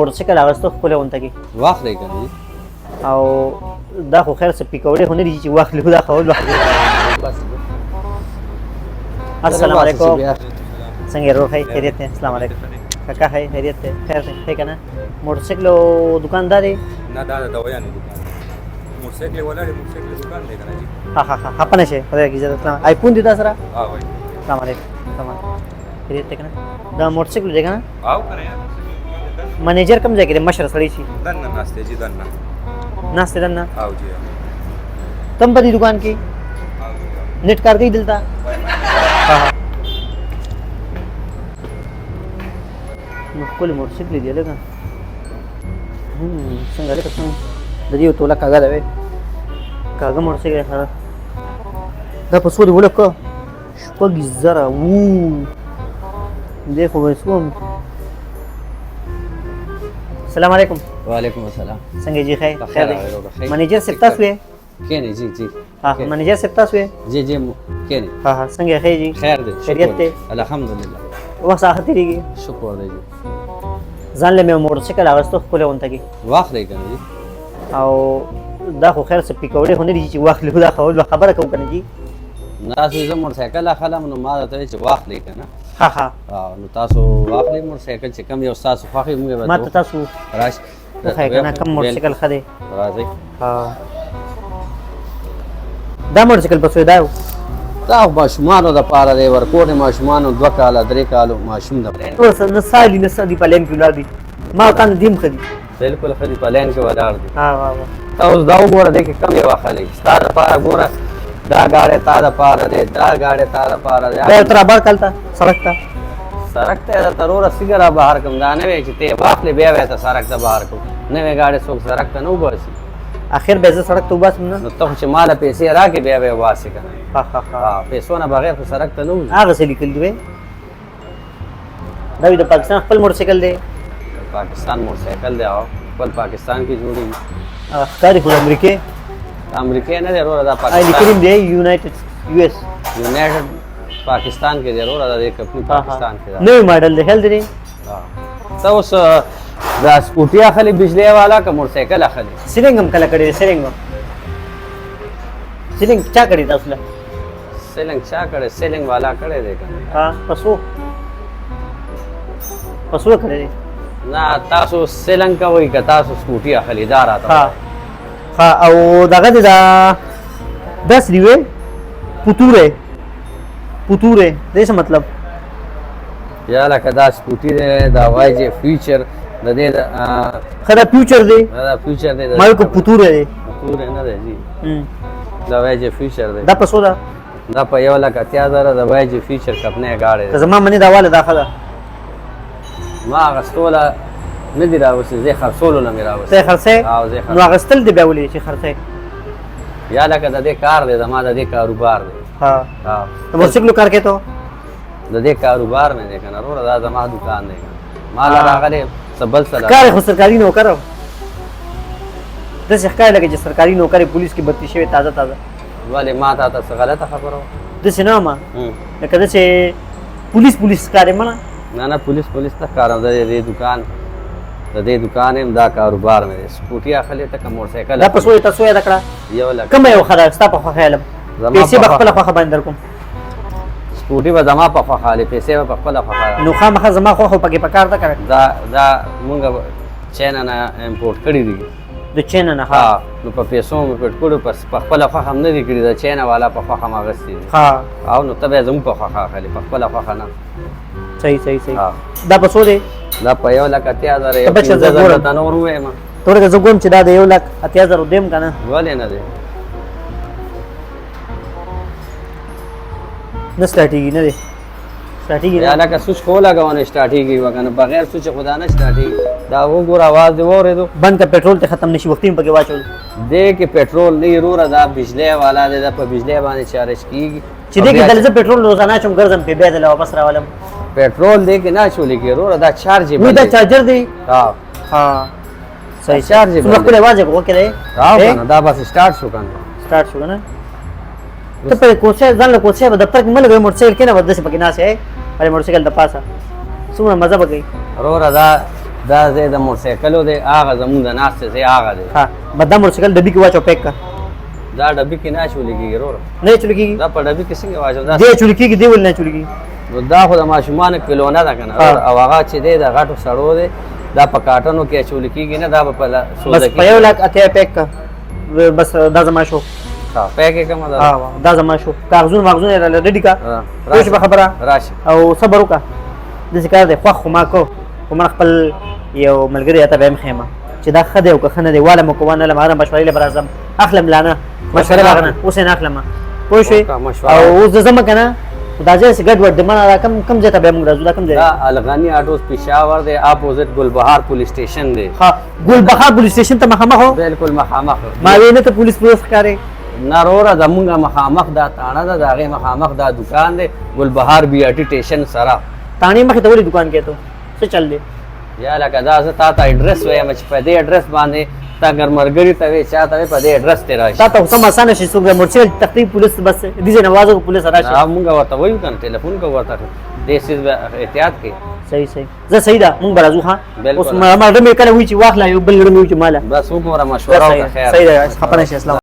موټرسایکل اغوستو ښکلی غونته کې واخلئ که نه او دا خو خیر څه پیکوړې خو نه دي چې واخلو دا خو السلام علیکم څنګه ورور ښه خیریت دی السلام علیکم کاکا ښه خیریت دی خیر دی ښه که نه موټرسایکل دوکاندار دی نه دا د دویانو دوکان موټرسایکل ولاړې موټرسایکل دوکان دی که نه جي ها خفه نه شئ خدای کې عزت اسلام آیفون دی دا سره وایي السلام علیکم خیریت دی که نه دا موټرسایکل دی که نه او که نه یار منیجر کوم ځای کې دی مشر سړی شي دننه ناست دی جي دننه ناست دی دننه او جي تم په دې دوکان کې نیټ کار کوي دلته ها نو ښکلې موټرسایکل دی لږه څنګه لکه څنګه د دې یو توله کاږه ده وې کاږه موټرسایکل ښه دا په څو دی ولکه شپږ زره دی خو به څوم السلام علیکم وعلیکم السلام څنګه جی خیر خیر دی دی منیجر صاحب تاسو یې کینې جی جی ها منیجر صاحب تاسو یې جی جی کینې ها څنګه ښه جی خیر دی خیریت دی الحمدلله وخت هغه تېرېږي شکر دی جی ځان له مې موټرسایکل اغوستو ښکلی غونته کې واخلئ که نه جی او دا خو خیر څه پیکوړې خو نه دي چې واخلو دا خو خبره کوم که نه جي داسې زه موټرسایکل اخلم نو ما درته وایي چې واخلئ که نه ها نو تاسو واخلئ موټرسایکل چې کوم یو ستاسو خوښ وي موږ به ما ته تاسو راشئ وښایه که نه کوم موټرسایکل ښه دی راځئ دا موټرسایکل په څو دا یو دا ماشومانو دپاره دی ورکوټې ماشومانو 2 کاله 3 کالو ماشوم دپاره اوس نه سالي نه سدي په لین کې ولاړ دي ما ورته نه دیم ښه دي بلکل ښه دي په لین کې ولاړ دي ها واه ته اوس دا وګوره دی کې کم یې واخلئ ستا دپاره ګوره دا ګاډی تا دپاره دی دا ګاډی تا دپاره دی دا یو تر بار کلته سړک ته سړک ته یې درته وروره سیګه را بهر کړم دا نه وی چې ته یې واخلې بیا به یې ته سړک ته بهر کړو نوې ګاډی څوک سړک ته نه وباسي اخر به زه سړک ته وباسم نه نو ته خو چې ماله پیسې راکړې بیا به یې وباسې که نه ها پیسو نه بغیر خو سړک ته نه وځي هغه څه لیکل دي دا د پاکستان خپل موټرسایکل دی پاکستان موټرسایکل دی او خپل پاکستان کې جوړېږي ښکاري خو د امریکې امریکې نه دی وروره دا لیکلي پاکستان دی یونایټډ یو اس یونایټډ پاکستان کې دی وروره دا د کمپني پاکستان کې ده نوی ماډل دی خیال دی ته اوس دا سکوټي اخلي بجلی والا که موټرسایکل اخلي سیلینګ هم کله کړی دی سیلینګ چا کړی تاسو له سیلنګ چا کړی سیلنګ والا کړی دی که ها پسو کړی دی نه تاسو سیلنګ کوئ که تاسو سکوټي اخلي دا راته ها او دغه دی دا داسې دی وې پوتوره دې څه مطلب یا لکه دا سکوټي دی دا وای جی فیوچر د دې ښه دا فیوچر دی دا فیوچر دی ما کو پوتوره دی پوتوره نه دی جی دا وای جی فیوچر دی دا پسو دا دا په 1,80,000 د وای جی فیوچر کپنه گاډي ته زما منی دا واله دا خدا ما غستوله نه دی راوستي زه خرڅولو نه مې راوستي ته خرڅه او زه نو غستل دی بیا ولې چې خرڅه یا لکه د دې کار دی زما د دې کاروبار دی ها ته موټرسایکل کار کوي ته د دې کاروبار مې دی کنه وروره دا زما دکان دی مال راغلی سبل سره کار خو سرکاري نوکر د څه کار لګي چې سرکاري نوکر پولیس کې بتی شوی تازه ولې ما ته څه غلطه خبره د سينما لکه د څه پولیس کار منه نه پولیس ته کار د دې دکان هم دا کاروبار مې سکوټي اخلي ته موټرسایکل دا پسوې تاسو یې دکړه یو لکه کوم یو خدای ستا په خیالم پیسې په خپل خو باندې درکوم سکوټي به زما په خاله پیسې په خپل خاله نو خامخا زما خو پکې پکار تا کړ دا مونږ چینا نه امپورټ کړی دي د چینا نه ها نو په پیسو مې پټ کړو په خپل خو هم نه دي کړی دا چینا والا په خو هم غستې ها او نو تبه زمو په خو خاله په خپل خو نه صحیح دا پسو دی دا په 1,80,000 ته نور وایم تورګه زګوم چې دا د 1,80,000 دیم کنه ولې نه دی نه سټارټیږي نه دی سټارټیږي یا لکه سوچ خو لګونه سټارټیږي وکنه بغیر سوچ خدا نه سټارټیږي دا وګور आवाज دی وریدو بند کا پټرول ته ختم نشي وختیم پکې واچول دې کې پټرول نه وروره دا بجلی والا دی دا په بجلی باندې چارج کیږي چې دې کې دلته پټرول روزانه چوم ګرځم په بیا د واپس راولم پټرول دې کې نه چولې کې وروره دا چارج وي دا چارجر دی ها صحیح چارج نو خپل आवाज وکړي دا بس سٹارټ شو کنه نه ته په کوڅه ځان له کوڅه په دفتر کې ملګری موټرسایکل کې نه ودسې پکې ناسه ہے اره موټرسایکل د پاسه څومره مزه وکړي وروره دا دا زه د موټرسایکلو دی هغه زمونږ د ناستې ځای هغه دی ها بدا موټرسایکل ډبی کې واچو پیک کا دا ډبي کې نه شولې کېږي وروره نه چول کیږي دا په ډبي کې څنګه واچو دا دې چول کیږي دی ول نه چول کیږي نو دا خو د ماشومانو کلونه ده که نه او هغه چې دی د غټو سړو دی دا په کاټنو کې اچول کېږي نه دا به په سوده بس په یو لاک اته پیک کا بس دا زما شو پیک یې کومه ده دا زما شو کاغذونه مغزونه ریډي کا راشه خبره راشه او صبر وکړه د ذکر دی خو ما کو کوم خپل یو ملګری ته به مخېما چې دا خدای او که خنه دی والا مکوانه لماره مشورې له برازم اخلم لانه مشوره لاغنه اوس نه اخلم پوه شئ او اوس زما کنه دا ځای څه ګډ وډ د مانه کم ځای ته به موږ راځو دا کم ځای دا الغانی اټوس پېښور دی اپوزټ ګلبهار پولیس سټیشن دی ها ګلبهار پولیس سټیشن ته مخامخ بالکل مخامخ ما وینه ته پولیس ښکاري ناروره زمونږ مخامخ دا تاڼه ده د هغې مخامخ دا دکان دی ګلبهار بي آر ټي ټیشن سره تاڼې مخې ته ولې دکان کې ته څه چل دی یا لکه دا زه تا ته اډرس وایم چې په دې اډرس باندې تا اگر مرګري ته وې چا ته وې په دې اډرس ته راشي تا ته سم اسانه شي څوک موټرسایکل تقریب پولیس بس دې ځای نوازو پولیس راشي مونږ ورته وایو که نه ټلیفون کوو ورته دې سیز احتیاط کوي صحیح صحیح زه صحیح ده مونږ به راځو ها بالکل. اوس ما ډمې کله وایي چې واخله یو بل ډمې وایي چې ماله بس وګوره مشوره وکړه خیر صحیح ده خفه نه شي اسلام